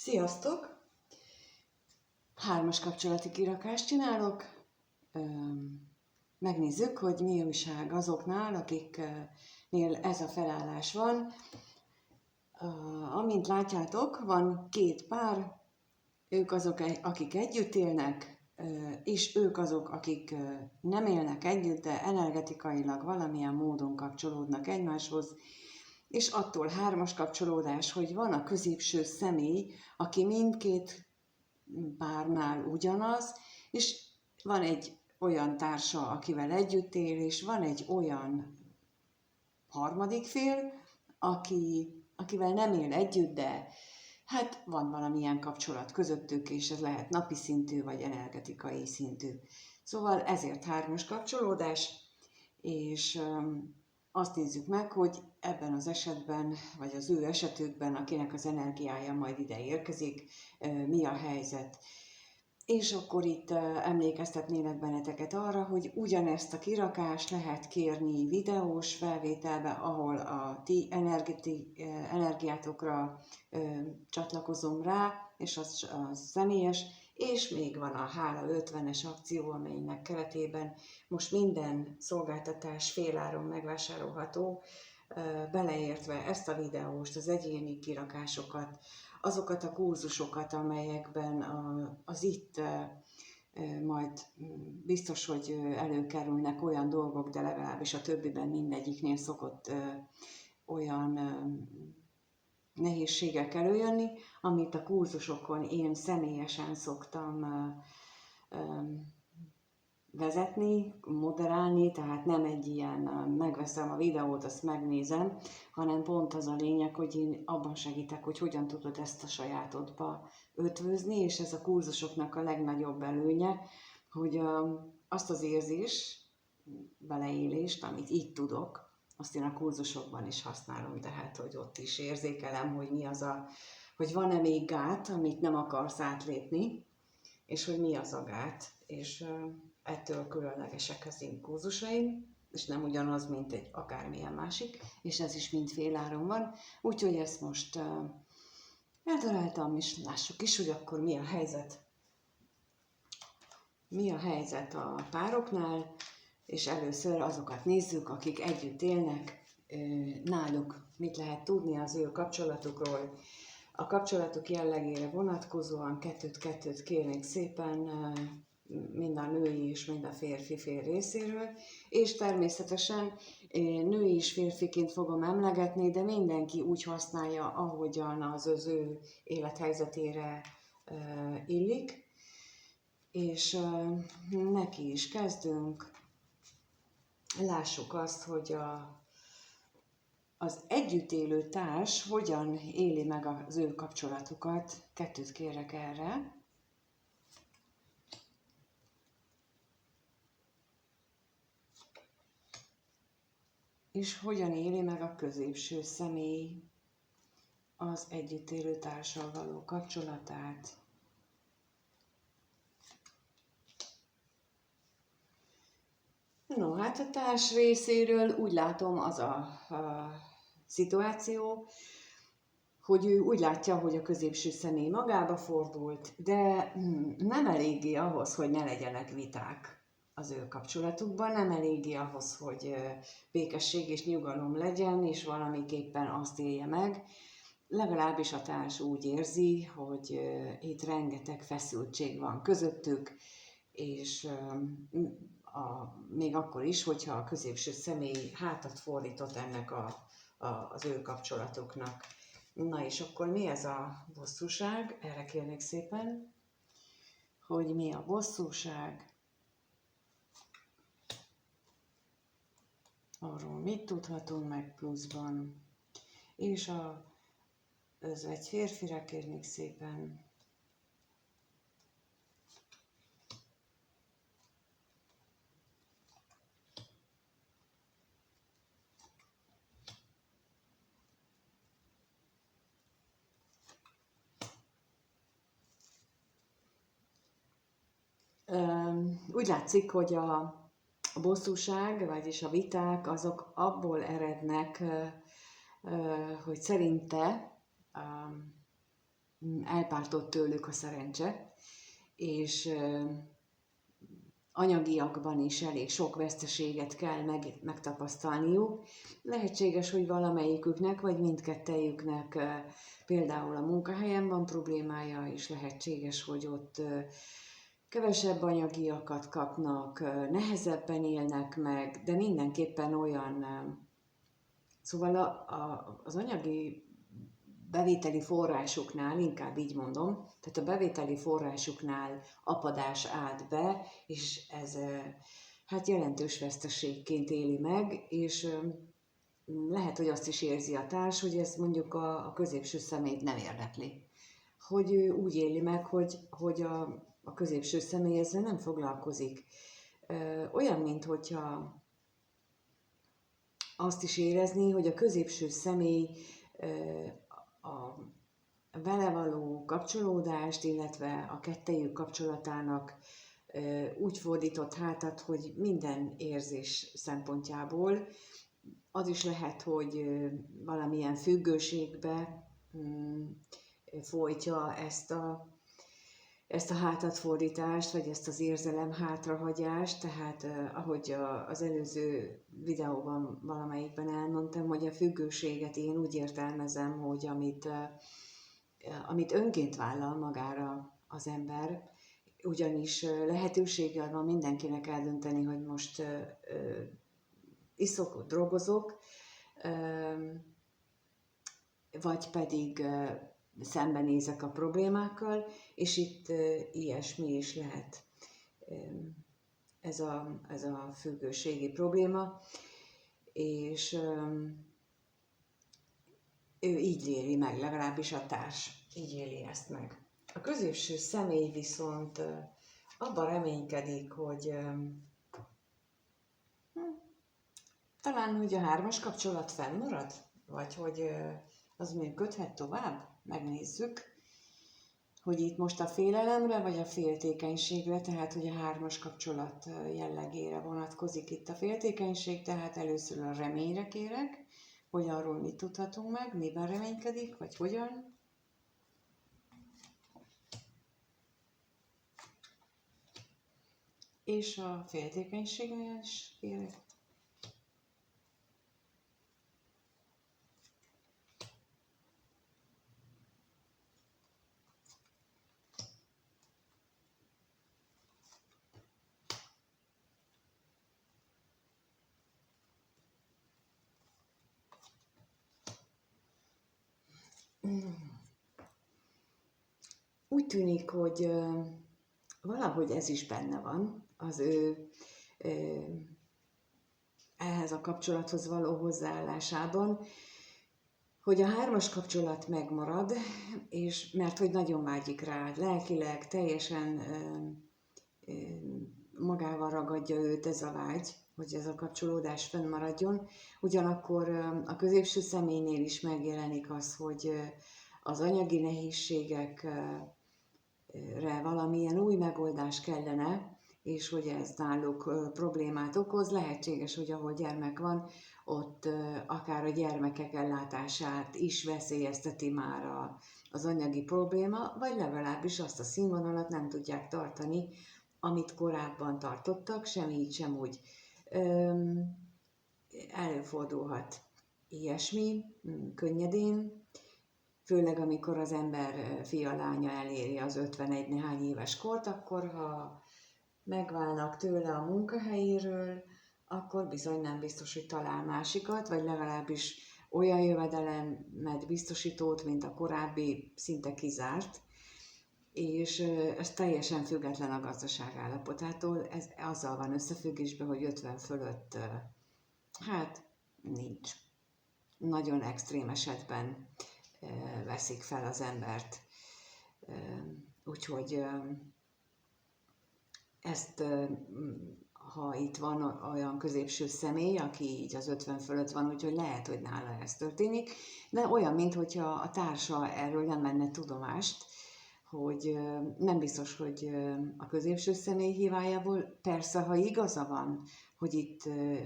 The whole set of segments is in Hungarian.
Sziasztok! 3-as kapcsolati kirakást csinálok. Megnézzük, hogy mi újság azoknál, akiknél ez a felállás van. Amint látjátok, van 2 pár, ők azok, akik együtt élnek, és ők azok, akik nem élnek együtt, de energetikailag valamilyen módon kapcsolódnak egymáshoz, és attól 3-as kapcsolódás, hogy van a középső személy, aki mindkét párnál ugyanaz, és van egy olyan társa, akivel együtt él, és van egy olyan harmadik fél, akivel nem él együtt, de hát van valamilyen kapcsolat közöttük, és ez lehet napi szintű, vagy energetikai szintű. Szóval ezért 3-as kapcsolódás, és azt nézzük meg, hogy ebben az esetben, vagy az ő esetükben, akinek az energiája majd ide érkezik, mi a helyzet. És akkor itt emlékeztetnélek benneteket arra, hogy ugyanezt a kirakást lehet kérni videós felvételbe, ahol a ti energiátokra csatlakozom rá, és az személyes, és még van a Hála 50-es akció, amelynek keretében most minden szolgáltatás féláron megvásárolható, beleértve ezt a videóst, az egyéni kirakásokat, azokat a kurzusokat, amelyekben az itt majd biztos, hogy előkerülnek olyan dolgok, de legalábbis a többiben mindegyiknél szokott olyan nehézségek előjönni, amit a kurzusokon én személyesen szoktam vezetni, moderálni, tehát nem egy ilyen megveszem a videót, azt megnézem, hanem pont az a lényeg, hogy én abban segítek, hogy hogyan tudod ezt a sajátodba ötvözni, és ez a kurzusoknak a legnagyobb előnye, hogy azt az beleélést, amit itt tudok, azt én a kurzusokban is használom, tehát hogy ott is érzékelem, hogy mi az hogy van-e még gát, amit nem akarsz átlépni, és hogy mi az a gát, és ettől különlegesek az én kurzusaim, és nem ugyanaz, mint egy akármilyen másik, és ez is mind féláron van, úgyhogy ezt most eltaláltam, és lássuk is, hogy akkor mi a helyzet. Mi a helyzet a pároknál, és először azokat nézzük, akik együtt élnek, náluk mit lehet tudni az ő kapcsolatukról. A kapcsolatuk jellegére vonatkozóan 2-2 kérnék szépen, mind a női és mind a férfi fél részéről, és természetesen női és férfiként fogom emlegetni, de mindenki úgy használja, ahogyan az ő élethelyzetére illik, és neki is kezdünk. Lássuk azt, hogy az együtt élő társ hogyan éli meg az ő kapcsolatukat. 2 kérek erre. És hogyan éli meg a középső személy az együtt élő társal való kapcsolatát. No, hát a társ részéről úgy látom az a szituáció, hogy ő úgy látja, hogy a középső személy magába fordult, de nem eléggé ahhoz, hogy ne legyenek viták az ő kapcsolatukban, nem eléggé ahhoz, hogy békesség és nyugalom legyen, és valamiképpen azt élje meg. Legalábbis a társ úgy érzi, hogy itt rengeteg feszültség van közöttük, és még akkor is, hogyha a középső személy hátat fordított ennek az ő kapcsolatuknak. Na és akkor mi ez a bosszúság? Erre kérnék szépen, hogy mi a bosszúság, arról mit tudhatunk meg pluszban, és az egy férfire kérnék szépen, úgy látszik, hogy a bosszúság, vagyis a viták, azok abból erednek, hogy szerinte elpártott tőlük a szerencse, és anyagiakban is elég sok veszteséget kell megtapasztalniuk. Lehetséges, hogy valamelyiküknek, vagy mindkettejüknek például a munkahelyen van problémája, és lehetséges, hogy ott kevesebb anyagiakat kapnak, nehezebben élnek meg, de mindenképpen olyan, szóval az anyagi bevételi forrásuknál, inkább így mondom, tehát a bevételi forrásuknál apadás állt be, és ez hát jelentős veszteségként éli meg, és lehet, hogy azt is érzi a társ, hogy ez mondjuk a középső személyt nem érdekli. Hogy ő úgy éli meg, hogy a középső személy ezzel nem foglalkozik. Olyan, minthogyha azt is érezni, hogy a középső személy a vele való kapcsolódást, illetve a kettejük kapcsolatának úgy fordított hátat, hogy minden érzés szempontjából az is lehet, hogy valamilyen függőségbe folytja ezt a hátatfordítást, vagy ezt az érzelem hátrahagyást, tehát ahogy az előző videóban valamelyikben elmondtam, hogy a függőséget én úgy értelmezem, hogy amit önként vállal magára az ember, ugyanis lehetőséggel van mindenkinek eldönteni, hogy most iszok, drogozok, vagy pedig szembenézek a problémákkal, és itt ilyesmi is lehet, ez a függőségi probléma, és ő így éli meg, legalábbis a társ így éli ezt meg. A középső személy viszont abban reménykedik, hogy talán, hogy a 3-as kapcsolat fennmarad, vagy hogy az működhet tovább, megnézzük, hogy itt most a félelemre, vagy a féltékenységre, tehát hogy a 3-as kapcsolat jellegére vonatkozik itt a féltékenység, tehát először a reményre kérek, hogy arról mit tudhatunk meg, miben reménykedik, vagy hogyan. És a féltékenységnél is kérek. Úgy tűnik, hogy valahogy ez is benne van az ő ehhez a kapcsolathoz való hozzáállásában, hogy a 3-as kapcsolat megmarad, és mert hogy nagyon vágyik rá, lelkileg teljesen magával ragadja őt ez a vágy, hogy ez a kapcsolódás fennmaradjon. Ugyanakkor a középső személynél is megjelenik az, hogy az anyagi nehézségekre valamilyen új megoldás kellene, és hogy ez náluk problémát okoz. Lehetséges, hogy ahol gyermek van, ott akár a gyermekek ellátását is veszélyezteti már az anyagi probléma, vagy legalábbis azt a színvonalat nem tudják tartani, amit korábban tartottak, sem így, sem úgy. Előfordulhat ilyesmi könnyedén, főleg amikor az ember fia-lánya eléri az 51 néhány éves kort, akkor ha megválnak tőle a munkahelyéről, akkor bizony nem biztos, hogy talál másikat, vagy legalábbis olyan jövedelemet biztosítót, mint a korábbi, szinte kizárt, és ez teljesen független a gazdaság állapotától, ez azzal van összefüggésben, hogy 50 fölött, hát nincs. Nagyon extrém esetben veszik fel az embert. Úgyhogy ezt, ha itt van olyan középső személy, aki így az 50 fölött van, úgyhogy lehet, hogy nála ez történik, de olyan, mintha a társa erről nem menne tudomást, hogy nem biztos, hogy a középső személy hibájából, persze, ha igaza van, hogy itt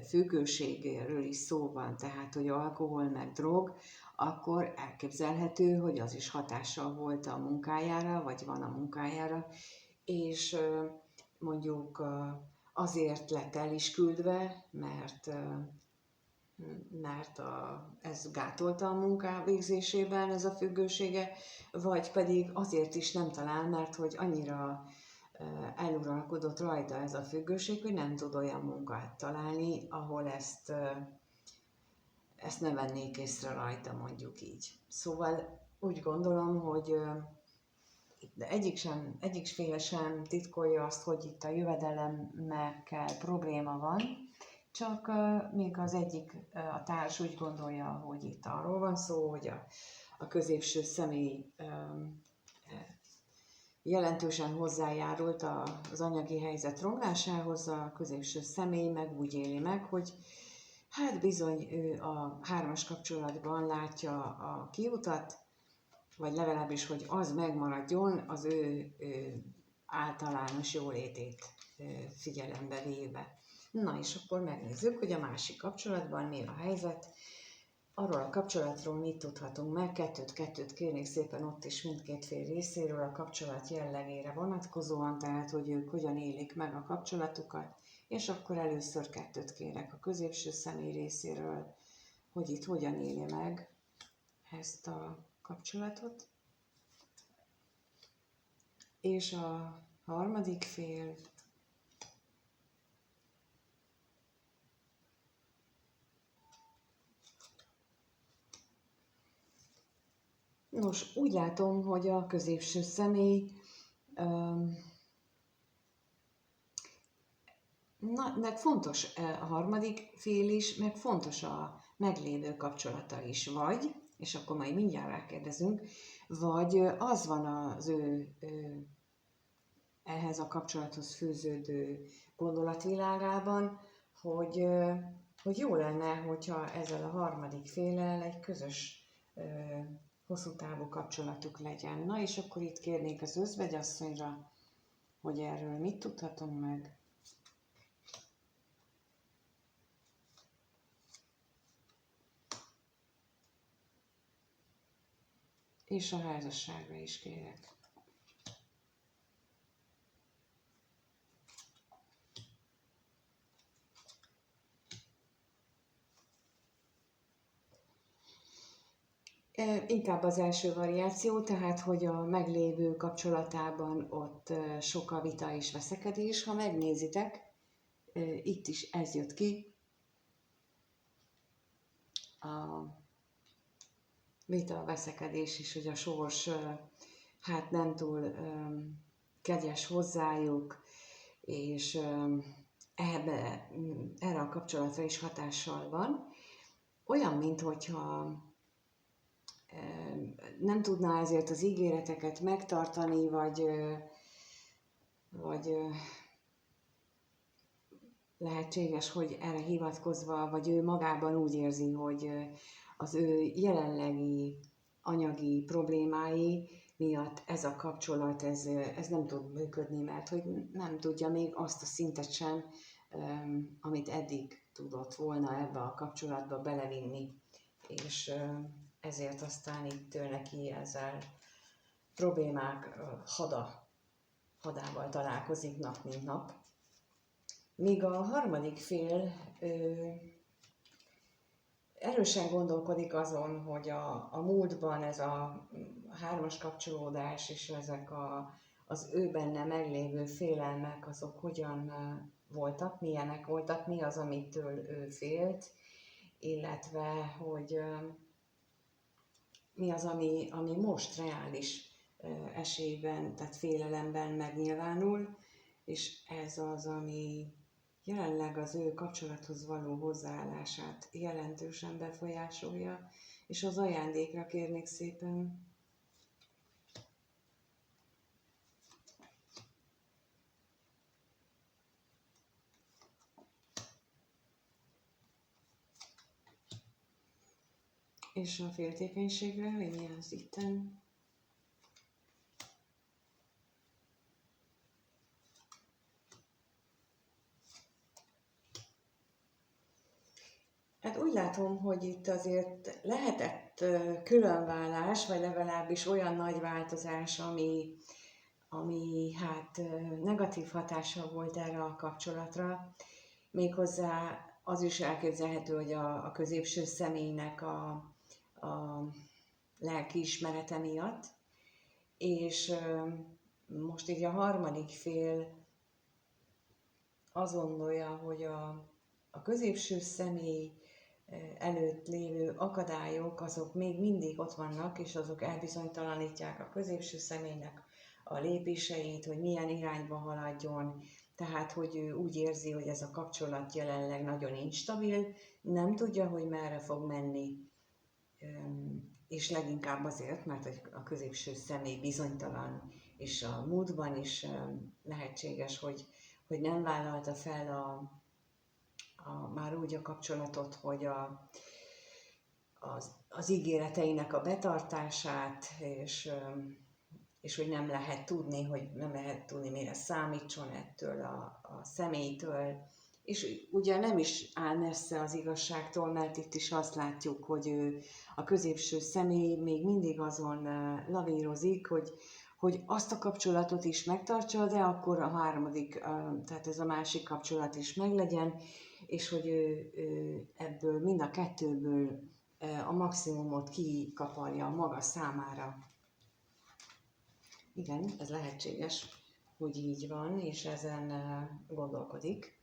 függőségről is szó van, tehát, hogy alkohol meg drog, akkor elképzelhető, hogy az is hatással volt a munkájára, vagy van a munkájára, és mondjuk azért lett el is küldve, mert ez gátolta a munká végzésében, ez a függősége, vagy pedig azért is nem talál, mert hogy annyira eluralkodott rajta ez a függőség, hogy nem tud olyan munkát találni, ahol ezt ne vennék észre rajta, mondjuk így. Szóval úgy gondolom, hogy de egyik fél sem titkolja azt, hogy itt a jövedelemmel probléma van, csak még az egyik, a társ úgy gondolja, hogy itt arról van szó, hogy a középső személy jelentősen hozzájárult az anyagi helyzet romlásához, a középső személy meg úgy éli meg, hogy hát bizony ő a hármas kapcsolatban látja a kiutat, vagy legalábbis, hogy az megmaradjon az ő általános jólétét figyelembe véve. Na és akkor megnézzük, hogy a másik kapcsolatban mi a helyzet. Arról a kapcsolatról mit tudhatunk meg, kettőt kérnék szépen ott is mindkét fél részéről a kapcsolat jellegére vonatkozóan, tehát hogy ők hogyan élik meg a kapcsolatukat, és akkor először kettőt kérek a középső személy részéről, hogy itt hogyan éli meg ezt a kapcsolatot. És a harmadik fél nos, úgy látom, hogy a középső személy meg fontos a harmadik fél is, meg fontos a meglévő kapcsolata is, vagy, és akkor majd mindjárt rákérdezünk, vagy az van az ő ehhez a kapcsolathoz fűződő gondolatvilágában, hogy jó lenne, hogyha ezzel a harmadik féllel egy közös hosszú távú kapcsolatuk legyen. Na és akkor itt kérnék az özvegyasszonyra, hogy erről mit tudhatunk meg. És a házasságra is kérek. Inkább az első variáció, tehát hogy a meglévő kapcsolatában ott sok a vita és veszekedés. Ha megnézitek, itt is ez jött ki, a vita, a veszekedés is, hogy a sors hát nem túl kegyes hozzájuk, és erre a kapcsolatra is hatással van. Olyan, minthogyha nem tudná ezért az ígéreteket megtartani, vagy lehetséges, hogy erre hivatkozva, vagy ő magában úgy érzi, hogy az ő jelenlegi anyagi problémái miatt ez a kapcsolat, ez nem tud működni, mert hogy nem tudja még azt a szintet sem, amit eddig tudott volna ebbe a kapcsolatba belevinni. És ezért aztán itt neki ezzel problémák hadával találkozik nap mint nap. Míg a harmadik fél erősen gondolkodik azon, hogy a múltban ez a hármas kapcsolódás és ezek az ő benne meglévő félelmek, azok hogyan voltak, milyenek voltak, mi az, amitől ő félt, illetve hogy mi az, ami most reális esélyben, tehát félelemben megnyilvánul, és ez az, ami jelenleg az ő kapcsolathoz való hozzáállását jelentősen befolyásolja, és az ajándékra kérnék szépen. És a féltékenységre, hogy mi az itten. úgy látom, hogy itt azért lehetett különvállás, vagy legalábbis olyan nagy változás, ami hát negatív hatással volt erre a kapcsolatra. Méghozzá az is elképzelhető, hogy a középső személynek a lelkiismerete miatt, és most így a harmadik fél azt gondolja, hogy a középső személy előtt lévő akadályok, azok még mindig ott vannak, és azok elbizonytalanítják a középső személynek a lépéseit, hogy milyen irányba haladjon, tehát, hogy ő úgy érzi, hogy ez a kapcsolat jelenleg nagyon instabil, nem tudja, hogy merre fog menni, és leginkább azért, mert a középső személy bizonytalan, és a múltban is lehetséges, hogy nem vállalta fel már úgy a kapcsolatot, hogy az ígéreteinek a betartását, és hogy nem lehet tudni, mire számítson ettől a személytől. És ugye nem is áll messze az igazságtól, mert itt is azt látjuk, hogy a középső személy még mindig azon lavírozik, hogy azt a kapcsolatot is megtartsa, de akkor a harmadik, tehát ez a másik kapcsolat is meglegyen, és hogy ő ebből mind a kettőből a maximumot kikaparja maga számára. Igen, ez lehetséges, hogy így van, és ezen gondolkodik.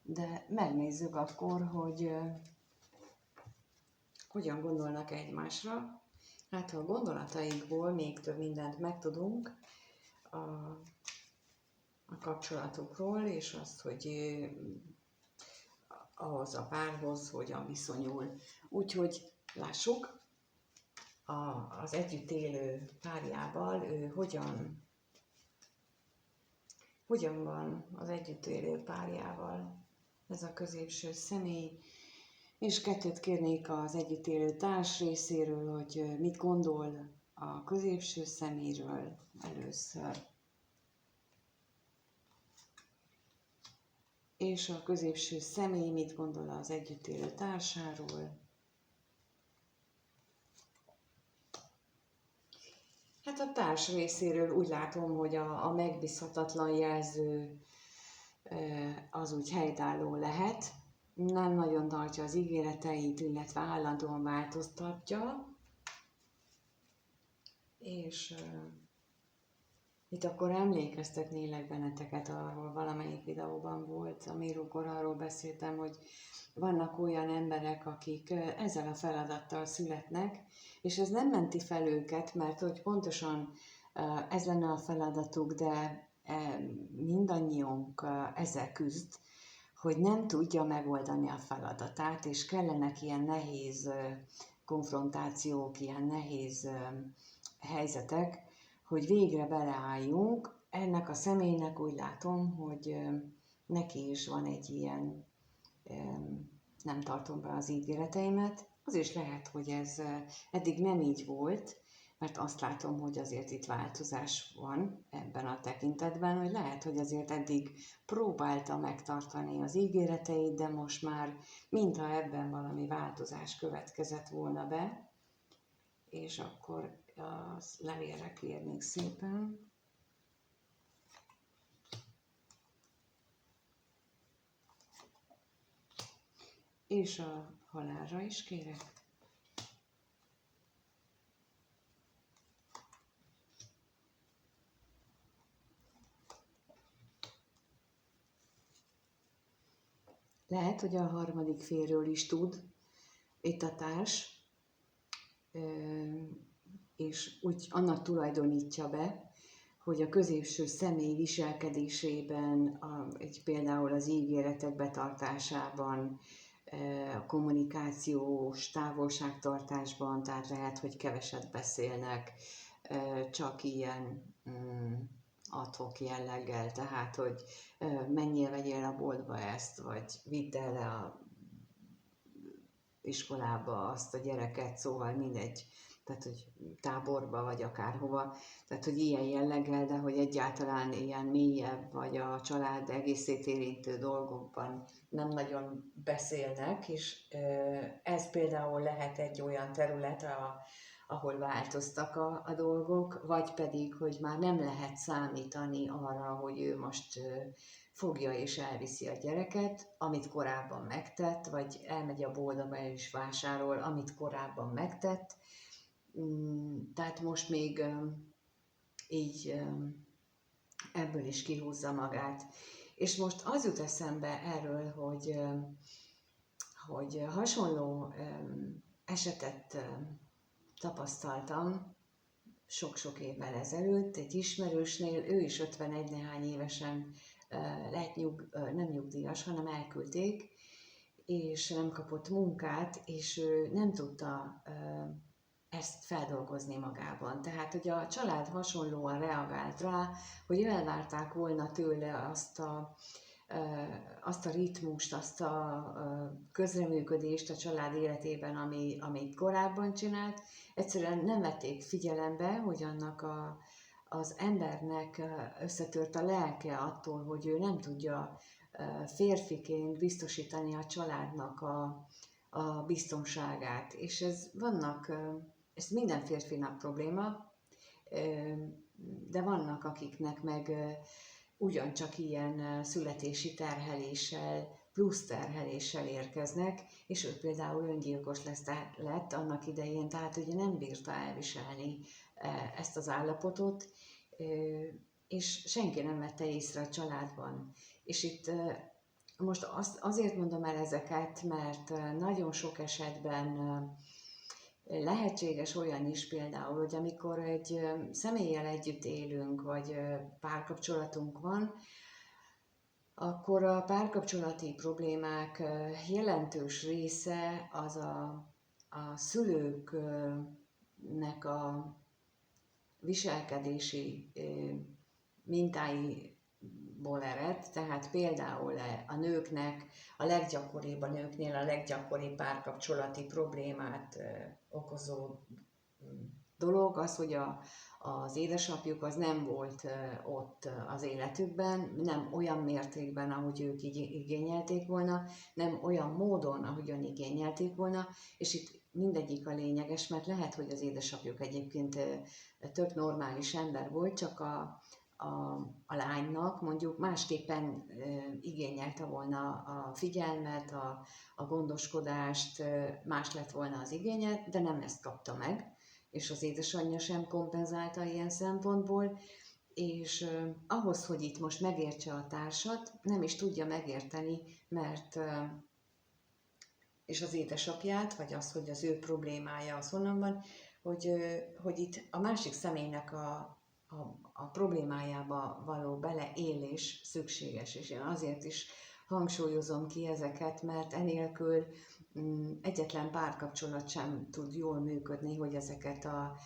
De megnézzük akkor, hogy hogyan gondolnak egymásra. Hát ha a gondolataikból még több mindent megtudunk a kapcsolatukról, és azt, hogy ahhoz a párhoz hogyan viszonyul. Úgyhogy lássuk, az együtt élő párjával ő hogyan van az együtt élő párjával ez a középső személy, és kettőt kérnék az együtt élő társ részéről, hogy mit gondol a középső személyről először. És a középső személy mit gondol az együtt élő társáról. Hát a társ részéről úgy látom, hogy a megbízhatatlan jelző az úgy helytálló lehet, nem nagyon tartja az ígéreteit, illetve állandóan változtatja, és itt akkor emlékeztetnélek benneteket arról, valamelyik videóban volt, amikor arról beszéltem, hogy vannak olyan emberek, akik ezzel a feladattal születnek, és ez nem menti fel őket, mert hogy pontosan ez lenne a feladatuk, de mindannyiunk ezzel küzd, hogy nem tudja megoldani a feladatát, és kellenek ilyen nehéz konfrontációk, ilyen nehéz helyzetek, hogy végre beleálljunk. Ennek a személynek úgy látom, hogy neki is van egy ilyen nem tartom be az ígéreteimet. Az is lehet, hogy ez eddig nem így volt, mert azt látom, hogy azért itt változás van ebben a tekintetben, hogy lehet, hogy azért eddig próbálta megtartani az ígéreteit, de most már mintha ebben valami változás következett volna be, és akkor a levélre kérnék szépen. És a halálra is kérek. Lehet, hogy a harmadik félről is tud itt a társ, és úgy annak tulajdonítja be, hogy a középső személy viselkedésében, például az ígéretek betartásában, a kommunikációs távolságtartásban, tehát lehet, hogy keveset beszélnek, csak ilyen ad-hoc jelleggel, tehát, hogy menjél, vegyél a boltba ezt, vagy vidd el le a iskolába azt a gyereket, szóval mindegy. tehát hogy táborba, vagy akárhova, tehát hogy ilyen jelleggel, de hogy egyáltalán ilyen mélyebb, vagy a család egészét érintő dolgokban nem nagyon beszélnek, és ez például lehet egy olyan terület, ahol változtak a dolgok, vagy pedig, hogy már nem lehet számítani arra, hogy ő most fogja és elviszi a gyereket, amit korábban megtett, vagy elmegy a boltba és vásárol, amit korábban megtett. Tehát most még így ebből is kihúzza magát. És most az jut eszembe erről, hogy hasonló esetet tapasztaltam sok-sok évvel ezelőtt egy ismerősnél, ő is 51 néhány évesen lett nem nyugdíjas, hanem elküldték, és nem kapott munkát, és ő nem tudta ezt feldolgozni magában. Tehát, hogy a család hasonlóan reagált rá, hogy elvárták volna tőle azt a ritmust, azt a közreműködést a család életében, amit korábban csinált. Egyszerűen nem vették figyelembe, hogy annak az embernek összetört a lelke attól, hogy ő nem tudja férfiként biztosítani a családnak a biztonságát. És ez minden férfinak probléma, de vannak, akiknek meg ugyancsak ilyen születési terheléssel, plusz terheléssel érkeznek, és ő például öngyilkos lett annak idején, tehát ugye nem bírta elviselni ezt az állapotot, és senki nem vette észre a családban. És itt most azért mondom el ezeket, mert nagyon sok esetben lehetséges olyan is például, hogy amikor egy személlyel együtt élünk, vagy párkapcsolatunk van, akkor a párkapcsolati problémák jelentős része az a szülőknek a viselkedési mintáiból ered, tehát például a nőknél a leggyakoribb párkapcsolati problémát okozó dolog az, hogy az édesapjuk az nem volt ott az életükben, nem olyan mértékben, ahogy ők igényelték volna, nem olyan módon, ahogyan igényelték volna, és itt mindegyik a lényeges, mert lehet, hogy az édesapjuk egyébként tök normális ember volt, csak a lánynak mondjuk másképpen igényelte volna a figyelmet, a gondoskodást, más lett volna az igénye, de nem ezt kapta meg, és az édesanyja sem kompenzálta ilyen szempontból, és ahhoz, hogy itt most megértse a társat, nem is tudja megérteni, mert és az édesapját, vagy az, hogy az ő problémája az honnan van, hogy itt a másik személynek a problémájába való beleélés szükséges, és én azért is hangsúlyozom ki ezeket, mert enélkül egyetlen párkapcsolat sem tud jól működni, hogy ezeket a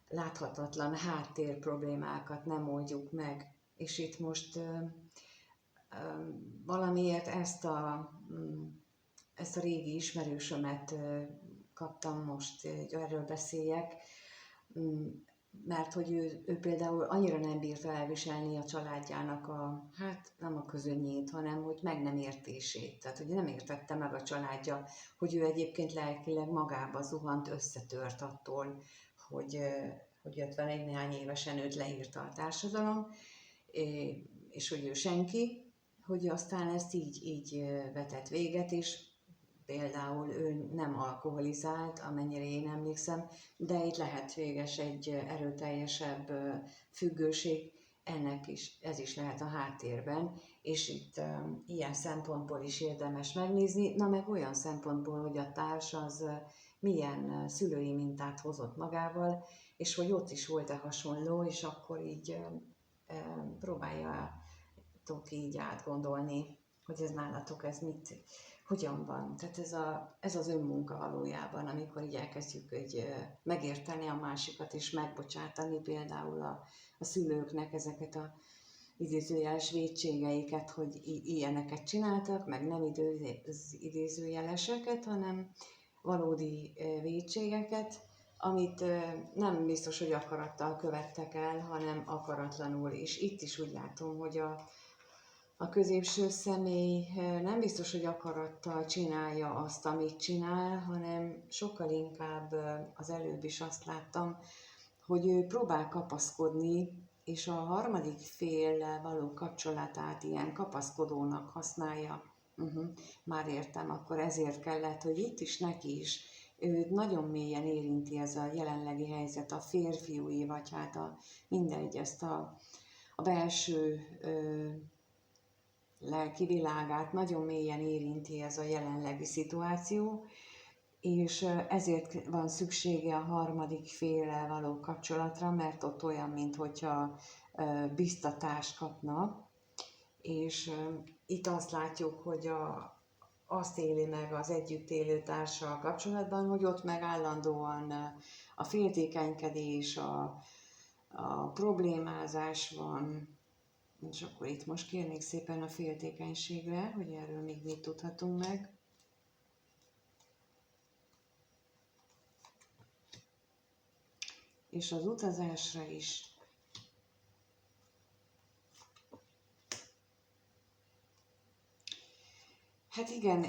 láthatatlan háttér problémákat nem oldjuk meg. És itt most valamiért ezt a régi ismerősömet kaptam most, hogy erről beszéljek, mert hogy ő például annyira nem bírta elviselni a családjának nem a közönnyét, hanem hogy meg nem értését. Tehát, hogy nem értette meg a családja, hogy ő egyébként lelkileg magába zuhant, összetört attól, hogy 51 néhány évesen őt leírta a társadalom, és hogy ő senki, hogy aztán ezt így vetett véget, és például ő nem alkoholizált, amennyire én emlékszem, de itt lehetséges egy erőteljesebb függőség, ez is lehet a háttérben, és itt ilyen szempontból is érdemes megnézni, meg olyan szempontból, hogy a társ az milyen szülői mintát hozott magával, és hogy ott is volt-e hasonló, és akkor így próbáljátok így átgondolni, hogy ez nálatok hogyan van. Tehát ez az önmunka valójában, amikor így elkezdjük megérteni a másikat és megbocsátani például a szülőknek ezeket a idézőjeles vétségeiket, hogy ilyeneket csináltak, meg nem idézőjeleseket, hanem valódi vétségeket, amit nem biztos, hogy akarattal követtek el, hanem akaratlanul. És itt is úgy látom, hogy a középső személy nem biztos, hogy akarattal csinálja azt, amit csinál, hanem sokkal inkább az előbb is azt láttam, hogy ő próbál kapaszkodni, és a harmadik féllel való kapcsolatát ilyen kapaszkodónak használja. Már értem, akkor ezért kellett, hogy itt is neki is őt nagyon mélyen érinti ez a jelenlegi helyzet, a férfiúi, vagy hát mindegy, ezt a belső lelki világát nagyon mélyen érinti ez a jelenlegi szituáció, és ezért van szüksége a harmadik féllel való kapcsolatra, mert ott olyan, mintha biztatást kapna, és itt azt látjuk, hogy azt éli meg az együtt élő társal kapcsolatban, hogy ott meg állandóan a féltékenykedés, a problémázás van, és akkor itt most kérnék szépen a féltékenységre, hogy erről még mit tudhatunk meg. És az utazásra is. Hát igen,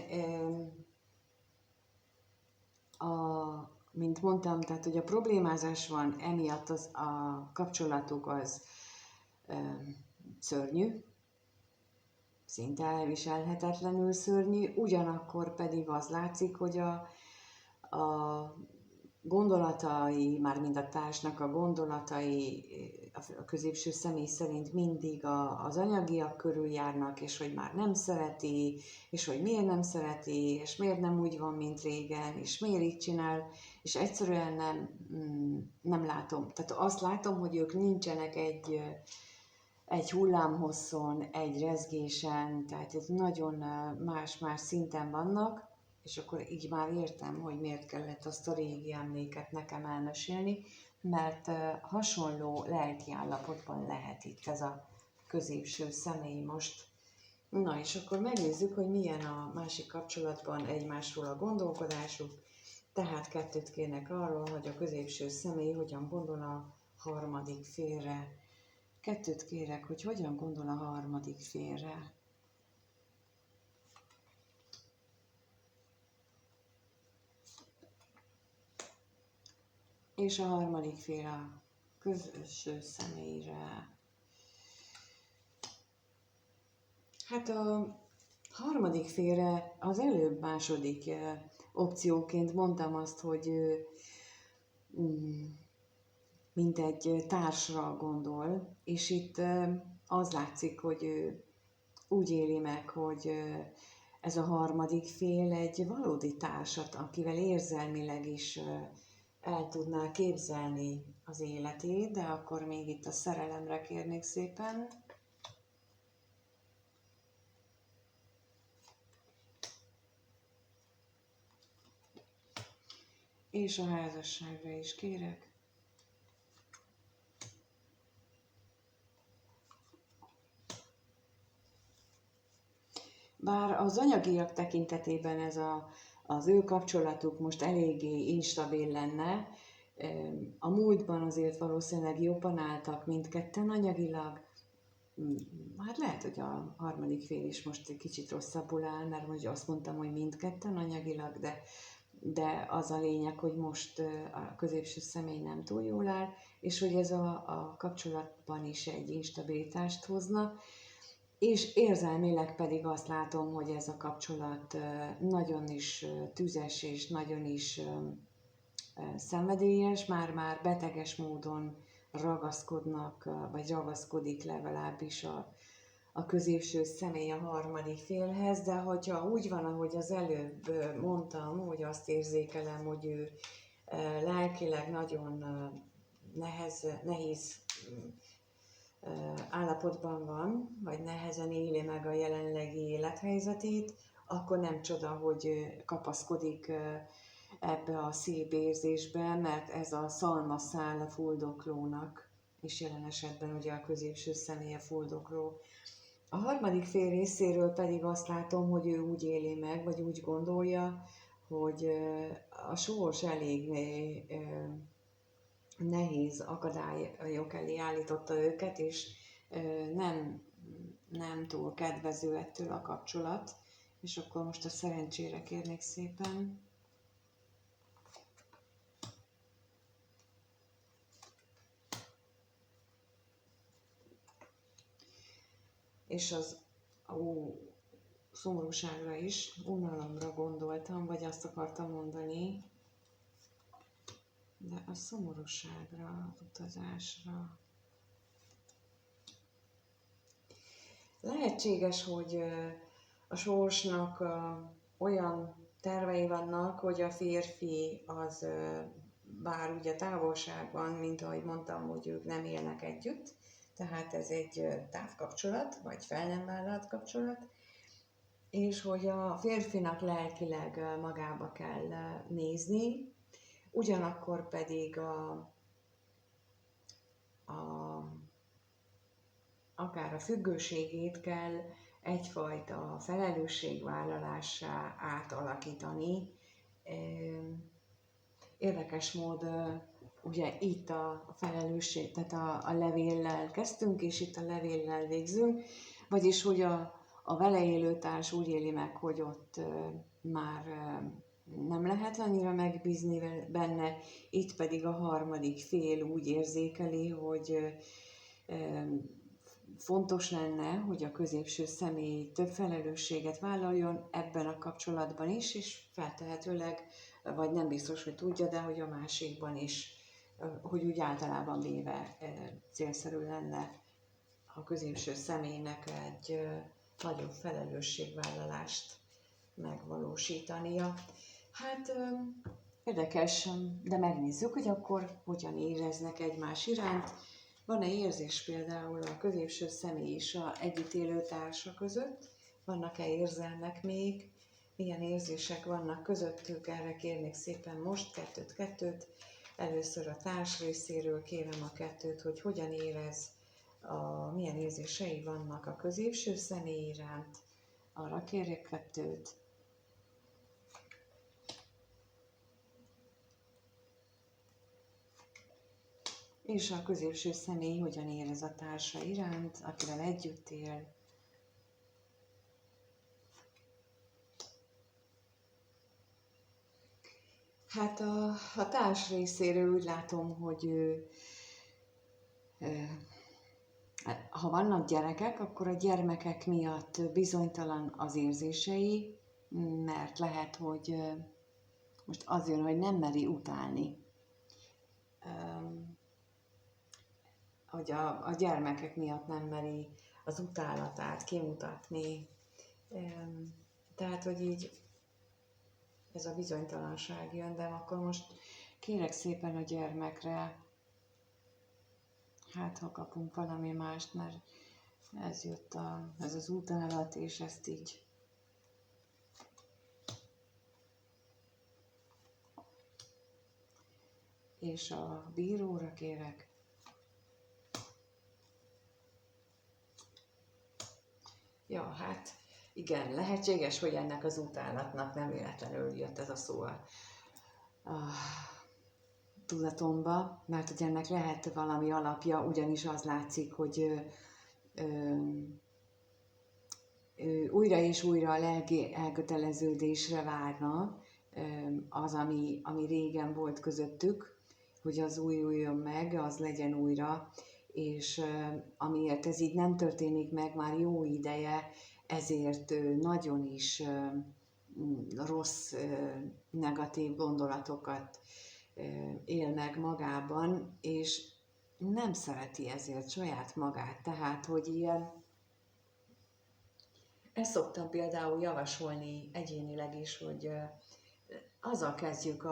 mint mondtam, tehát hogy a problémázás van, emiatt a kapcsolatuk az szörnyű, szinte elviselhetetlenül szörnyű, ugyanakkor pedig az látszik, hogy a gondolatai, mármint a társnak a gondolatai a középső személy szerint mindig az anyagiak körül járnak, és hogy már nem szereti, és hogy miért nem szereti, és miért nem úgy van, mint régen, és miért így csinál, és egyszerűen nem látom. Tehát azt látom, hogy ők nincsenek egy hullámhosszon, egy rezgésen, tehát ez nagyon más-más szinten vannak, és akkor így már értem, hogy miért kellett azt a régi emléket nekem elmesélni, mert hasonló lelki állapotban lehet itt ez a középső személy most. Na és akkor megnézzük, hogy milyen a másik kapcsolatban egymásról a gondolkodásuk. Tehát kettőt kérnek arról, hogy a középső személy hogyan gondol a harmadik félre. Kettőt kérek, hogy hogyan gondol a harmadik félre. És a harmadik fél a közöső személyre. Hát a harmadik félre az előbb második opcióként mondtam azt, hogy mint egy társra gondol, és itt az látszik, hogy ő úgy éli meg, hogy ez a harmadik fél egy valódi társat, akivel érzelmileg is el tudná képzelni az életét, de akkor még itt a szerelemre kérnék szépen. És a házasságra is kérek. Bár az anyagiak tekintetében az ő kapcsolatuk most eléggé instabil lenne, a múltban azért valószínűleg jobban álltak mindketten anyagilag. Hát lehet, hogy a harmadik fél is most egy kicsit rosszabbul áll, mert most azt mondtam, hogy mindketten anyagilag, de az a lényeg, hogy most a középső személy nem túl jól áll, és hogy ez a kapcsolatban is egy instabilitást hozna. És érzelmileg pedig azt látom, hogy ez a kapcsolat nagyon is tüzes és nagyon is szenvedélyes, már beteges módon ragaszkodnak, vagy ragaszkodik legalábbis a középső személy a harmadik félhez, de hogyha úgy van, ahogy az előbb mondtam, hogy azt érzékelem, hogy ő lelkileg nagyon nehéz állapotban van, vagy nehezen éli meg a jelenlegi élethelyzetét, akkor nem csoda, hogy kapaszkodik ebbe a szép érzésbe, mert ez a szalmaszál a fuldoklónak, és jelen esetben ugye a középső személy a fuldokló. A harmadik fél részéről pedig azt látom, hogy ő úgy éli meg, vagy úgy gondolja, hogy a sors elég nehéz akadályok elé állította őket, és nem túl kedvező ettől a kapcsolat. És akkor most a szerencsére kérnék szépen. És az szomorúságra is, unalomra gondoltam, vagy azt akartam mondani, de a szomorúságra, az utazásra. Lehetséges, hogy a sorsnak olyan tervei vannak, hogy a férfi az, bár ugye távolságban, mint ahogy mondtam, hogy ők nem élnek együtt, tehát ez egy távkapcsolat, vagy fel nem vállalt kapcsolat, és hogy a férfinak lelkileg magába kell nézni, ugyanakkor pedig akár a függőségét kell egyfajta felelősségvállalássá átalakítani. Érdekes mód, ugye itt a felelősség, tehát a levéllel kezdtünk, és itt a levéllel végzünk, vagyis hogy a vele élő társ úgy éli meg, hogy ott már nem lehet annyira megbízni benne, itt pedig a harmadik fél úgy érzékeli, hogy fontos lenne, hogy a középső személy több felelősséget vállaljon ebben a kapcsolatban is, és feltehetőleg, vagy nem biztos, hogy tudja, de hogy a másikban is, hogy úgy általában véve célszerű lenne a középső személynek egy nagyobb felelősségvállalást megvalósítania. Hát érdekes, de megnézzük, hogy akkor hogyan éreznek egymás iránt. Van-e érzés például a középső személy és a együtt élő társa között? Vannak-e érzelmek még? Milyen érzések vannak közöttük? Erre kérnék szépen most kettőt. Először a társ részéről kérem a kettőt, hogy hogyan érez, milyen érzései vannak a középső személy iránt. Arra kérjek kettőt. És a középső személy hogyan érez a társa iránt, akivel együtt él. Hát a társ részéről úgy látom, hogy ha vannak gyerekek, akkor a gyermekek miatt bizonytalan az érzései, mert lehet, hogy most az jön, hogy nem meri utálni. Hogy a gyermekek miatt nem meri az utálatát kimutatni. Tehát, hogy így ez a bizonytalanság jön, de akkor most kérek szépen a gyermekre, hát ha kapunk valami mást, mert ez jött ez az utálat, és ezt így és a bíróra kérek. Ja, hát igen, lehetséges, hogy ennek az utálatnak nem véletlenül jött ez a szó a tudatomba, mert hogy ennek lehet valami alapja, ugyanis az látszik, hogy újra és újra a lelki elköteleződésre várna az, ami régen volt közöttük, hogy az újuljon meg, az legyen újra, és amiért ez így nem történik meg már jó ideje, ezért nagyon is rossz, negatív gondolatokat él meg magában, és nem szereti ezért saját magát. Tehát, hogy ilyen, ezt szoktam például javasolni egyénileg is, hogy azzal kezdjük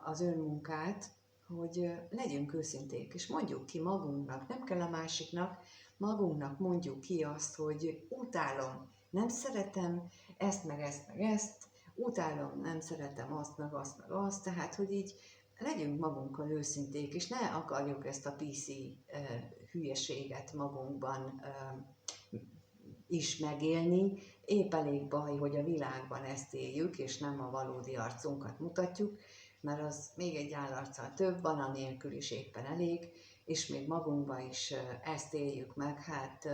az önmunkát, hogy legyünk őszinték, és mondjuk ki magunknak, nem kell a másiknak, magunknak mondjuk ki azt, hogy utálom, nem szeretem ezt, meg ezt, meg ezt, utálom, nem szeretem azt, meg azt, meg azt, tehát, hogy így legyünk magunkkal őszinték, és ne akarjuk ezt a PC hülyeséget magunkban is megélni. Épp elég baj, hogy a világban ezt éljük, és nem a valódi arcunkat mutatjuk, mert az még egy állarccal több, van, anélkül is éppen elég, és még magunkban is ezt éljük meg. Hát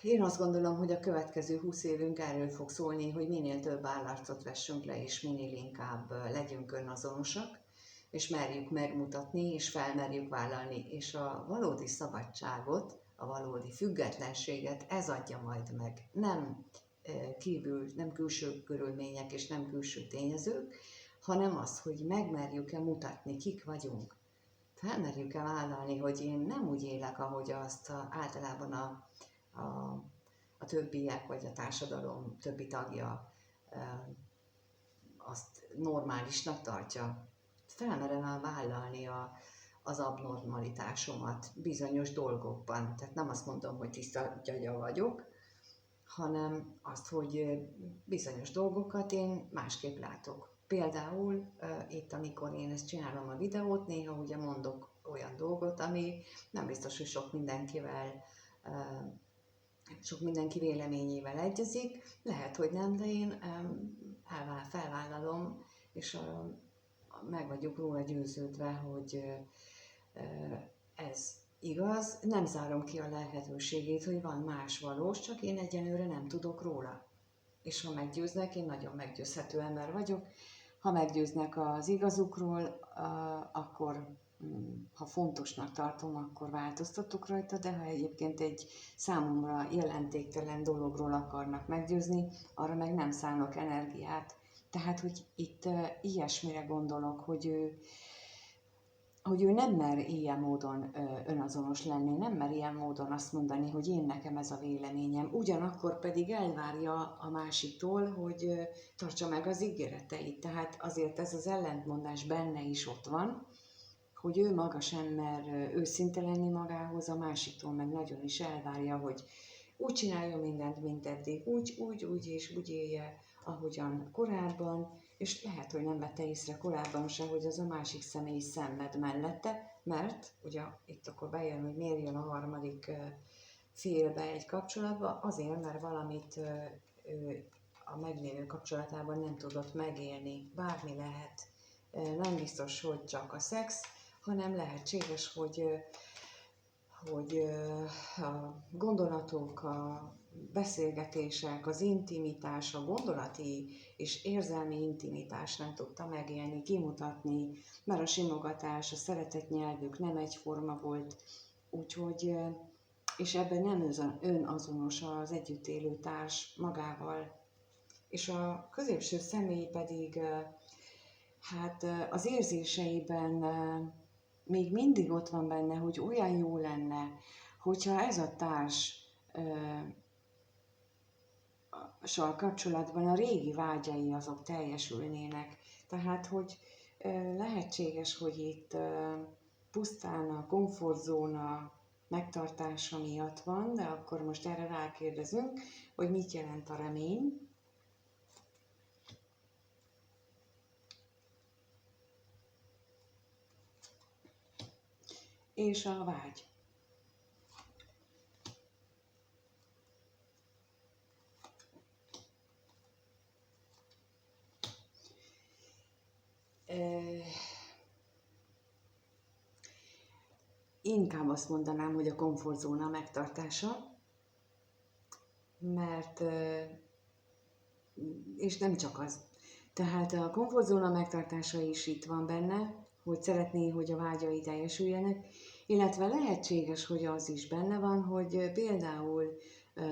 én azt gondolom, hogy a következő 20 évünk erről fog szólni, hogy minél több állarcot vessünk le, és minél inkább legyünk önazonosak, és merjük megmutatni, és felmerjük vállalni, és a valódi szabadságot, a valódi függetlenséget ez adja majd meg. Nem külső körülmények és nem külső tényezők, hanem az, hogy megmerjük-e mutatni, kik vagyunk. Felmerjük-e vállalni, hogy én nem úgy élek, ahogy azt általában a többiek, vagy a társadalom többi tagja azt normálisnak tartja. Felmerem vállalni az abnormalitásomat bizonyos dolgokban. Tehát nem azt mondom, hogy tiszta gyagya vagyok, hanem azt, hogy bizonyos dolgokat én másképp látok. Például itt, amikor én ezt csinálom a videót, néha ugye mondok olyan dolgot, ami nem biztos, hogy sok mindenki véleményével egyezik, lehet, hogy nem, de én felvállalom, és meg vagyok róla győződve, hogy ez igaz. Nem zárom ki a lehetőségét, hogy van más valós, csak én egyenlőre nem tudok róla. És ha meggyőznek, én nagyon meggyőzhető ember vagyok, ha meggyőznek az igazukról, akkor ha fontosnak tartom, akkor változtatok rajta, de ha egyébként egy számomra jelentéktelen dologról akarnak meggyőzni, arra meg nem szánok energiát. Tehát, hogy itt ilyesmire gondolok, hogy ő nem mer ilyen módon önazonos lenni, nem mer ilyen módon azt mondani, hogy én nekem ez a véleményem, ugyanakkor pedig elvárja a másiktól, hogy tartsa meg az ígéreteit. Tehát azért ez az ellentmondás benne is ott van, hogy ő maga sem mer őszinte lenni magához, a másiktól meg nagyon is elvárja, hogy úgy csinálja mindent, mint eddig, úgy és úgy élje, ahogyan korábban, és lehet, hogy nem vette észre korábban se, hogy az a másik személy szenved mellette, mert ugye itt akkor bejön, hogy miért jön a harmadik félbe egy kapcsolatba, azért, mert valamit ő a meglévő kapcsolatában nem tudott megélni. Bármi lehet, nem biztos, hogy csak a szex, hanem lehetséges, hogy a gondolatok, a beszélgetések, az intimitás, a gondolati és érzelmi intimitás nem tudta megélni, kimutatni, mert a simogatás, a szeretett nyelvük nem egyforma volt, úgyhogy, és ebben nem önazonos az együtt élő társ magával. És a középső személy pedig hát az érzéseiben még mindig ott van benne, hogy olyan jó lenne, hogyha ez a társ kapcsolatban a régi vágyai azok teljesülnének. Tehát, hogy lehetséges, hogy itt pusztán a komfortzóna megtartása miatt van, de akkor most erre rákérdezünk, hogy mit jelent a remény. És a vágy. Inkább azt mondanám, hogy a komfortzóna megtartása, mert, és nem csak az. Tehát a komfortzóna megtartása is itt van benne, hogy szeretné, hogy a vágyai teljesüljenek, illetve lehetséges, hogy az is benne van, hogy például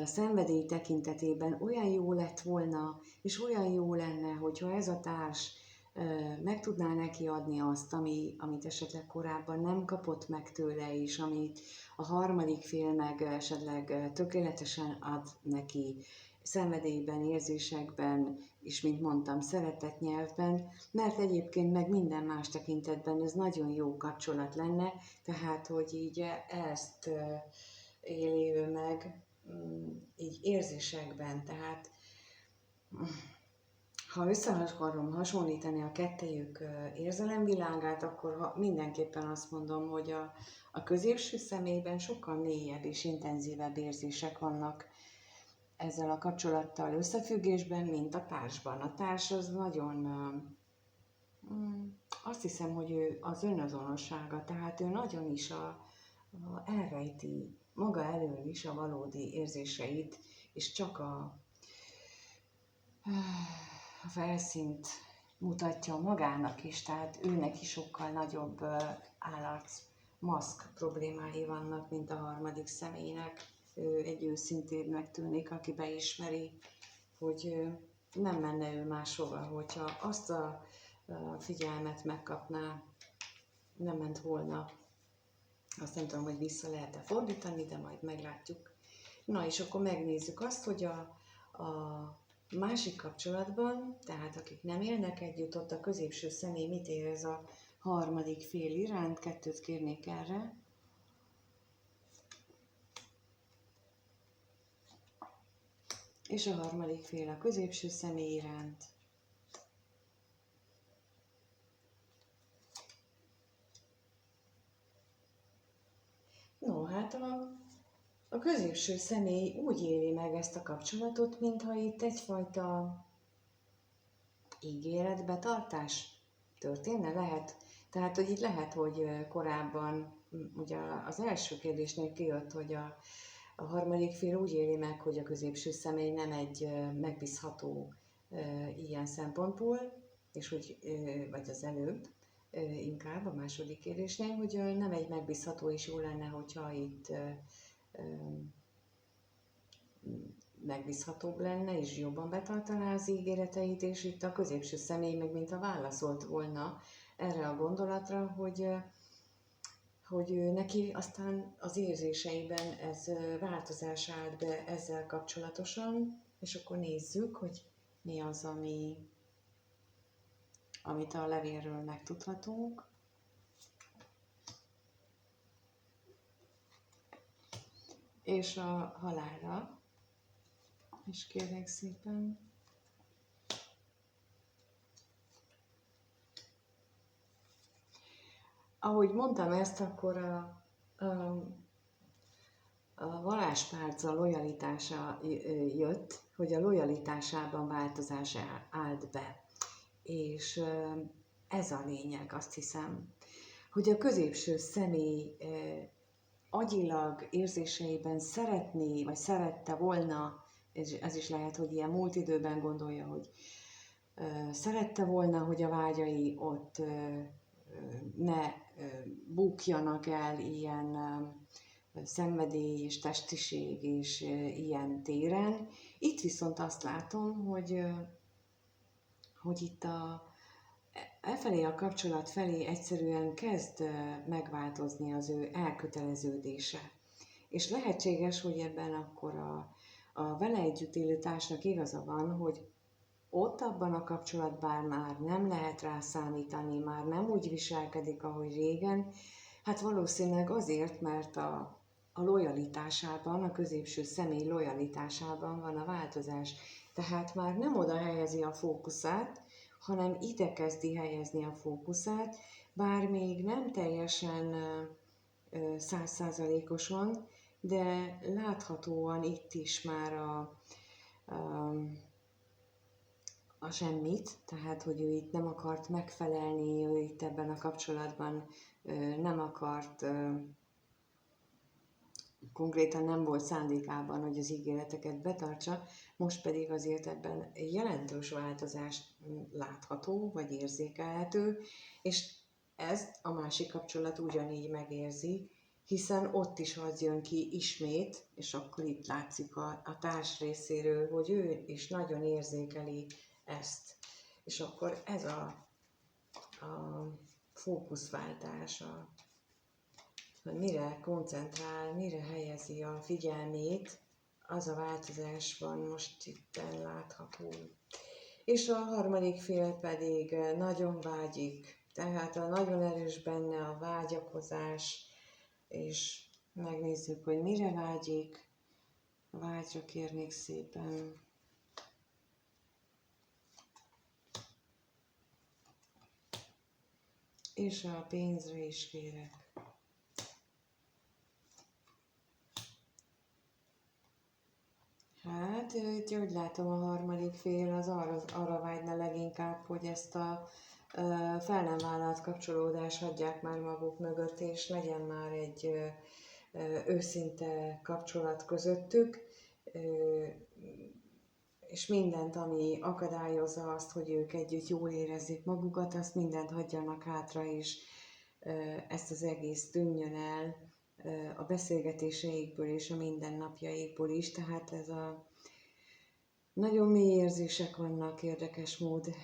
szenvedély tekintetében olyan jó lett volna, és olyan jó lenne, hogyha ez a társ meg tudná neki adni azt, amit esetleg korábban nem kapott meg tőle, és amit a harmadik fél meg esetleg tökéletesen ad neki szenvedélyben, érzésekben, és mint mondtam, szeretett nyelvben, mert egyébként meg minden más tekintetben ez nagyon jó kapcsolat lenne, tehát hogy így ezt éli ő meg így érzésekben, tehát Ha össze akarom hasonlítani a kettejük érzelemvilágát, akkor mindenképpen azt mondom, hogy a középső személyben sokkal mélyebb és intenzívebb érzések vannak ezzel a kapcsolattal összefüggésben, mint a társban. A társ az nagyon, azt hiszem, hogy ő az önazonossága, tehát ő nagyon is elrejti maga elől is a valódi érzéseit, és csak a felszínt mutatja magának is, tehát őnek is sokkal nagyobb állarc, maszk problémái vannak, mint a harmadik személynek. Ő egy őszintébbnek tűnik, aki beismeri, hogy nem menne ő máshova, hogyha azt a figyelmet megkapná, nem ment volna. Azt nem tudom, hogy vissza lehet-e fordítani, de majd meglátjuk. Na és akkor megnézzük azt, hogy a másik kapcsolatban, tehát akik nem élnek együtt, ott a középső személy mit érez a harmadik fél iránt. 2 kérnék erre. És a harmadik fél a középső személy iránt. No, hát a középső személy úgy éli meg ezt a kapcsolatot, mintha itt egyfajta ígéretbetartás történne, lehet. Tehát, hogy itt lehet, hogy korábban, ugye az első kérdésnél kijött, hogy a harmadik fél úgy éli meg, hogy a középső személy nem egy megbízható ilyen szempontból, és hogy, vagy az előbb, inkább a második kérdésnél, hogy nem egy megbízható, és jó lenne, hogyha itt megbízhatóbb lenne, és jobban betartaná az ígéreteit, és itt a középső személy meg mintha válaszolt volna erre a gondolatra, hogy neki aztán az érzéseiben ez változás állt be ezzel kapcsolatosan, és akkor nézzük, hogy mi az, amit a levélről megtudhatunk. És a halálra is kérlek szépen. Ahogy mondtam ezt, akkor a varázspálca lojalitása jött, hogy a lojalitásában változás állt be. És ez a lényeg, azt hiszem, hogy a középső személy agyilag, érzéseiben szeretné, vagy szerette volna, és ez is lehet, hogy ilyen múlt időben gondolja, hogy szerette volna, hogy a vágyai ott ne bukjanak el ilyen szenvedély és testiség és ilyen téren. Itt viszont azt látom, hogy itt elfelé a kapcsolat felé egyszerűen kezd megváltozni az ő elköteleződése. És lehetséges, hogy ebben akkor a vele együtt élő társnak igaza van, hogy ott abban a kapcsolatban már nem lehet rá számítani, már nem úgy viselkedik, ahogy régen. Hát valószínűleg azért, mert a lojalitásában, a középső személy lojalitásában van a változás. Tehát már nem oda helyezi a fókuszát, hanem ide kezdi helyezni a fókuszát, bár még nem teljesen 100%-osan, de láthatóan itt is már a semmit, tehát hogy ő itt nem akart megfelelni, ő itt ebben a kapcsolatban nem akart, konkrétan nem volt szándékában, hogy az ígéreteket betartsa, most pedig azért ebben jelentős változás látható, vagy érzékelhető, és ezt a másik kapcsolat ugyanígy megérzi, hiszen ott is az jön ki ismét, és akkor itt látszik a társ részéről, hogy ő is nagyon érzékeli ezt. És akkor ez a fókuszváltás, hogy mire koncentrál, mire helyezi a figyelmét, az a változás van most itt látható. És a harmadik fél pedig nagyon vágyik, tehát nagyon erős benne a vágyakozás, és megnézzük, hogy mire vágyik. Vágyra kérnék szépen. És a pénzre is kérek. Hát, itt úgy látom, a harmadik fél az arra vágyna leginkább, hogy ezt a fel nem vállalt kapcsolódást hagyják már maguk mögött, és legyen már egy őszinte kapcsolat közöttük, és mindent, ami akadályozza azt, hogy ők együtt jól érezzék magukat, azt mindent hagyjanak hátra, és ezt az egész tűnjön el a beszélgetéseikből és a mindennapjaikból is. Tehát ez a nagyon mély érzések vannak érdekes mód.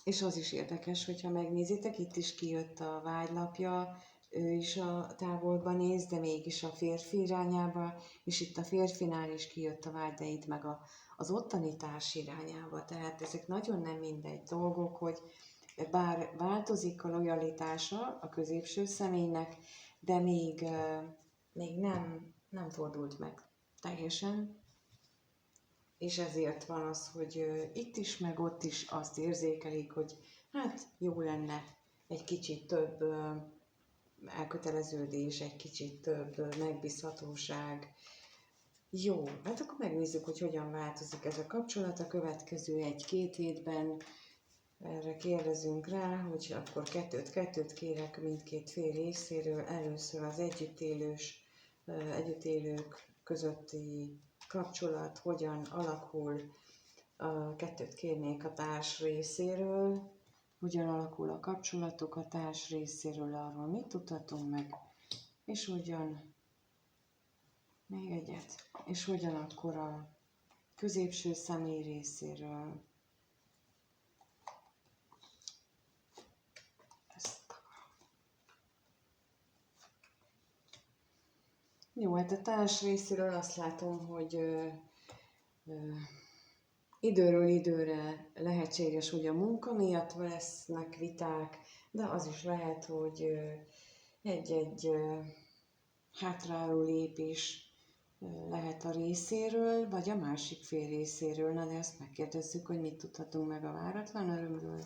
És az is érdekes, hogyha megnézitek, itt is kijött a vágylapja, ő is a távolba néz, de mégis a férfi irányába, és itt a férfinál is kijött a vágy, de itt meg az ottani társ irányába. Tehát ezek nagyon nem mindegy dolgok, hogy bár változik a lojalitása a középső személynek, de még nem fordult meg teljesen. És ezért van az, hogy itt is, meg ott is azt érzékelik, hogy hát jó lenne egy kicsit több elköteleződés, egy kicsit több megbízhatóság. Jó, hát akkor megnézzük, hogy hogyan változik ez a kapcsolat a következő 1-2 hétben. Erre kérdezünk rá, hogy akkor kettőt kérek mindkét fél részéről. Először az együttélők közötti kapcsolat hogyan alakul, kettőt kérnék a társ részéről, hogyan alakul a kapcsolatok a társ részéről, arról mit tudhatunk meg, és hogyan, még egyet, és hogyan akkor a középső személy részéről. Jó, hát a társ részéről azt látom, hogy időről időre lehetséges, hogy a munka miatt lesznek viták, de az is lehet, hogy egy-egy hátráló lépés lehet a részéről, vagy a másik fél részéről. Na de azt megkérdezzük, hogy mit tudhatunk meg a váratlan örömről.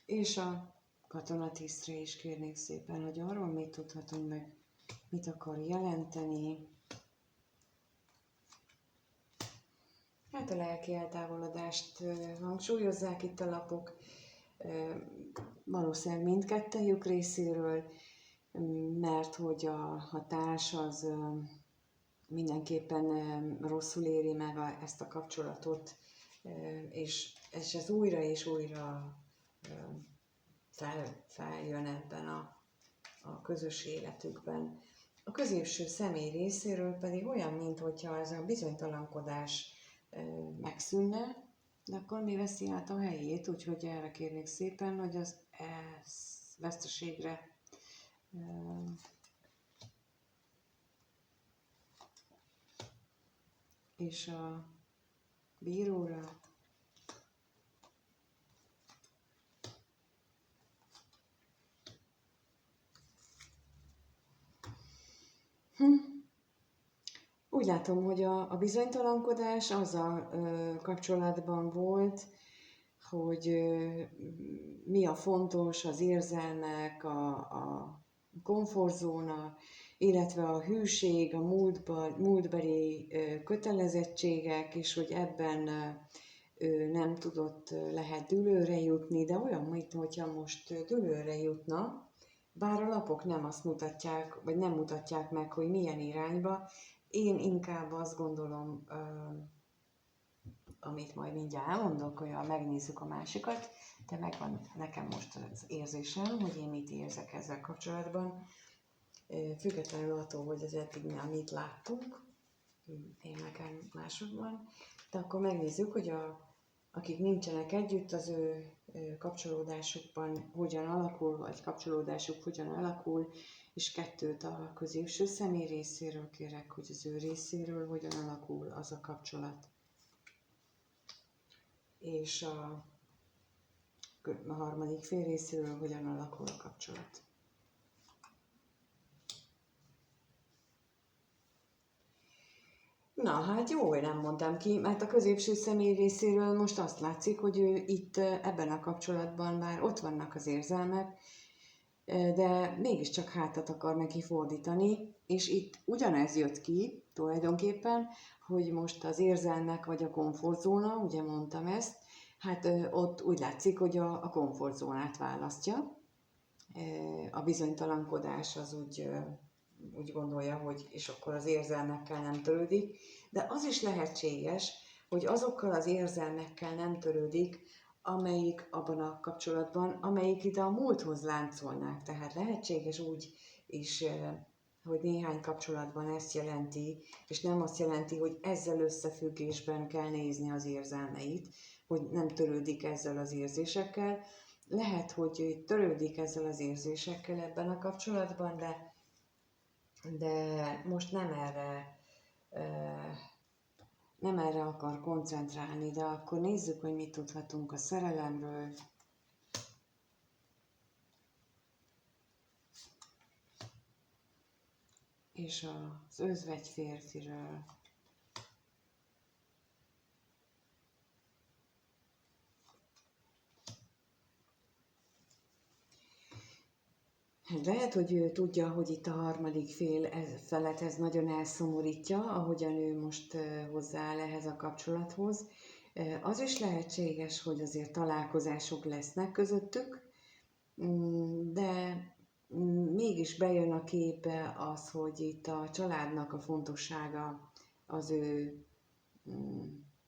És a katonatisztre is kérnék szépen, hogy arról mit tudhatunk meg, mit akar jelenteni. Hát a lelki eltávolodást hangsúlyozzák itt a lapok, valószínűleg mindkettejük részéről, mert hogy a társ az mindenképpen rosszul éri meg ezt a kapcsolatot, és ez újra és újra feljön ebben a közös életükben. A középső személy részéről pedig olyan, mintha ez a bizonytalankodás megszűnne, de akkor mi veszi át a helyét, úgyhogy erre kérnék szépen, hogy az veszteségre és a bíróra Úgy látom, hogy a bizonytalankodás azzal kapcsolatban volt, hogy mi a fontos, az érzelmek, a komfortzóna, illetve a hűség, a múltbeli kötelezettségek, és hogy ebben ő nem tudott lehet dűlőre jutni, de olyan, mintha most dűlőre jutna, bár a lapok nem azt mutatják, vagy nem mutatják meg, hogy milyen irányba. Én inkább azt gondolom, amit majd mindjárt elmondok, hogy megnézzük a másikat, de megvan nekem most az érzésem, hogy én mit érzek ezzel kapcsolatban. Függetlenül attól, hogy az eddig mit láttunk, én nekem másod van, de akkor megnézzük, hogy akik nincsenek együtt, az ő kapcsolódásukban hogyan alakul, vagy kapcsolódásuk hogyan alakul, és kettőt a középső személy részéről kérek, hogy az ő részéről hogyan alakul az a kapcsolat. És a harmadik fél részéről hogyan alakul a kapcsolat. Na, hát jó, hogy nem mondtam ki, mert a középső személy részéről most azt látszik, hogy ő itt ebben a kapcsolatban már ott vannak az érzelmek, de mégiscsak hátat akar neki fordítani, és itt ugyanez jött ki tulajdonképpen, hogy most az érzelmek vagy a komfortzóna, ugye mondtam ezt, hát ott úgy látszik, hogy a komfortzónát választja. A bizonytalankodás az úgy gondolja, hogy és akkor az érzelmekkel nem törődik, de az is lehetséges, hogy azokkal az érzelmekkel nem törődik, amelyik abban a kapcsolatban, amelyik ide a múlthoz láncolnák. Tehát lehetséges úgy is, hogy néhány kapcsolatban ezt jelenti, és nem azt jelenti, hogy ezzel összefüggésben kell nézni az érzelmeit, hogy nem törődik ezzel az érzésekkel. Lehet, hogy törődik ezzel az érzésekkel ebben a kapcsolatban, de most nem erre akar koncentrálni, de akkor nézzük, hogy mit tudhatunk a szerelemről. És az özvegy férfiről. Lehet, hogy ő tudja, hogy itt a harmadik felet ez nagyon elszomorítja, ahogyan ő most hozzááll ehhez a kapcsolathoz. Az is lehetséges, hogy azért találkozások lesznek közöttük, de mégis bejön a képbe az, hogy itt a családnak a fontossága az ő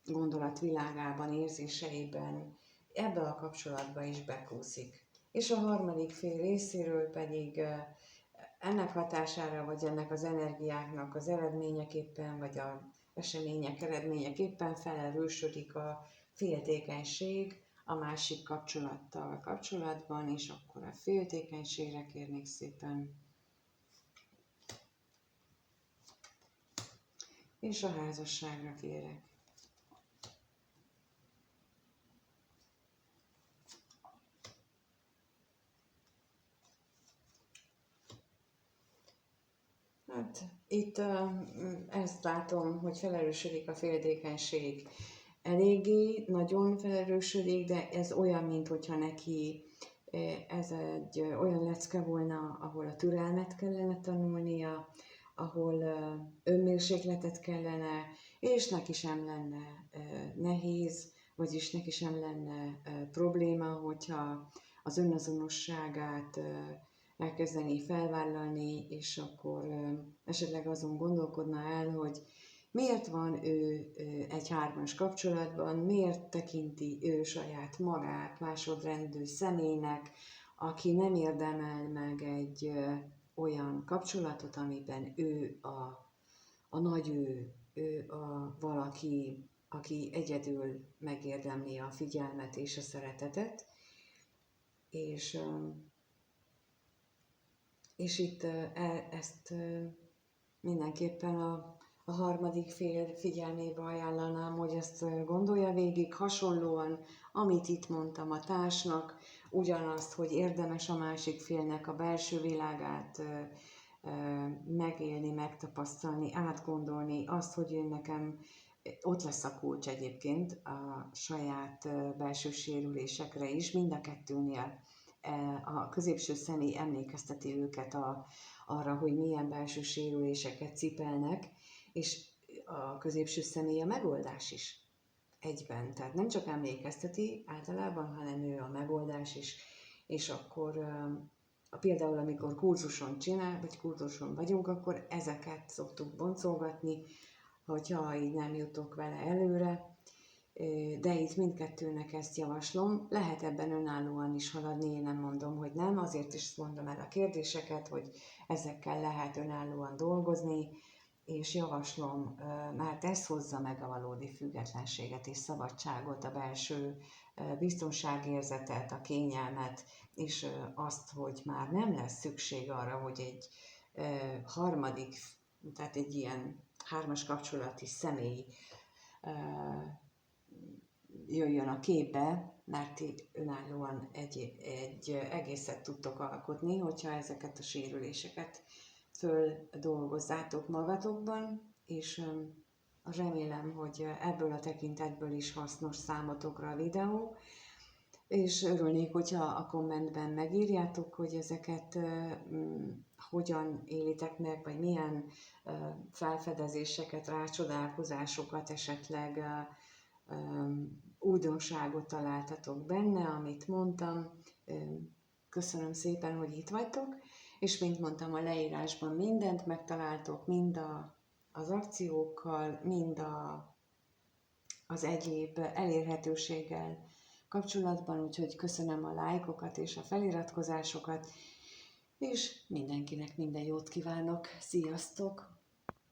gondolatvilágában, érzéseiben, ebbe a kapcsolatba is bekúszik. És a harmadik fél részéről pedig ennek hatására, vagy ennek az energiáknak az eredményeképpen, vagy az események eredményeképpen felerősödik a féltékenység a másik kapcsolattal kapcsolatban, és akkor a féltékenységre kérnék szépen. És a házasságra kérek. Hát itt ezt látom, hogy felerősödik a féltékenység. Eléggé, nagyon felerősödik, de ez olyan, mintha neki ez egy olyan lecke volna, ahol a türelmet kellene tanulnia, ahol önmérsékletet kellene, és neki sem lenne nehéz, vagyis neki sem lenne probléma, hogyha az önazonosságát elkezdeni felvállalni, és akkor esetleg azon gondolkodna el, hogy miért van ő egy hármas kapcsolatban, miért tekinti ő saját magát másodrendű személynek, aki nem érdemel meg egy olyan kapcsolatot, amiben ő a nagy ő a valaki, aki egyedül megérdemli a figyelmet és a szeretetet, és itt ezt mindenképpen a harmadik fél figyelmébe ajánlanám, hogy ezt gondolja végig, hasonlóan, amit itt mondtam a társnak, ugyanazt, hogy érdemes a másik félnek a belső világát megélni, megtapasztalni, átgondolni, azt, hogy én nekem ott lesz a kulcs egyébként a saját belső sérülésekre is, mind a kettőnél. A középső személy emlékezteti őket arra, hogy milyen belső sérüléseket cipelnek, és a középső személy a megoldás is egyben. Tehát nem csak emlékezteti általában, hanem ő a megoldás is, és akkor például amikor kurzuson vagyunk, akkor ezeket szoktuk boncolgatni, hogyha így nem jutok vele előre, de itt mindkettőnek ezt javaslom. Lehet ebben önállóan is haladni, én nem mondom, hogy nem, azért is mondom el a kérdéseket, hogy ezekkel lehet önállóan dolgozni, és javaslom, mert ez hozza meg a valódi függetlenséget és szabadságot, a belső biztonságérzetet, a kényelmet, és azt, hogy már nem lesz szükség arra, hogy egy harmadik, tehát egy ilyen hármas kapcsolati személy jöjjön a képbe, mert ti önállóan egy egészet tudtok alkotni, hogyha ezeket a sérüléseket földolgozzátok magatokban, és remélem, hogy ebből a tekintetből is hasznos számotokra a videó, és örülnék, hogyha a kommentben megírjátok, hogy ezeket hogyan élitek meg, vagy milyen felfedezéseket, rácsodálkozásokat, esetleg újdonságot találtatok benne, amit mondtam. Köszönöm szépen, hogy itt vagytok, és mint mondtam, a leírásban mindent megtaláltok, mind az akciókkal, mind az egyéb elérhetőséggel kapcsolatban, úgyhogy köszönöm a lájkokat és a feliratkozásokat, és mindenkinek minden jót kívánok. Sziasztok!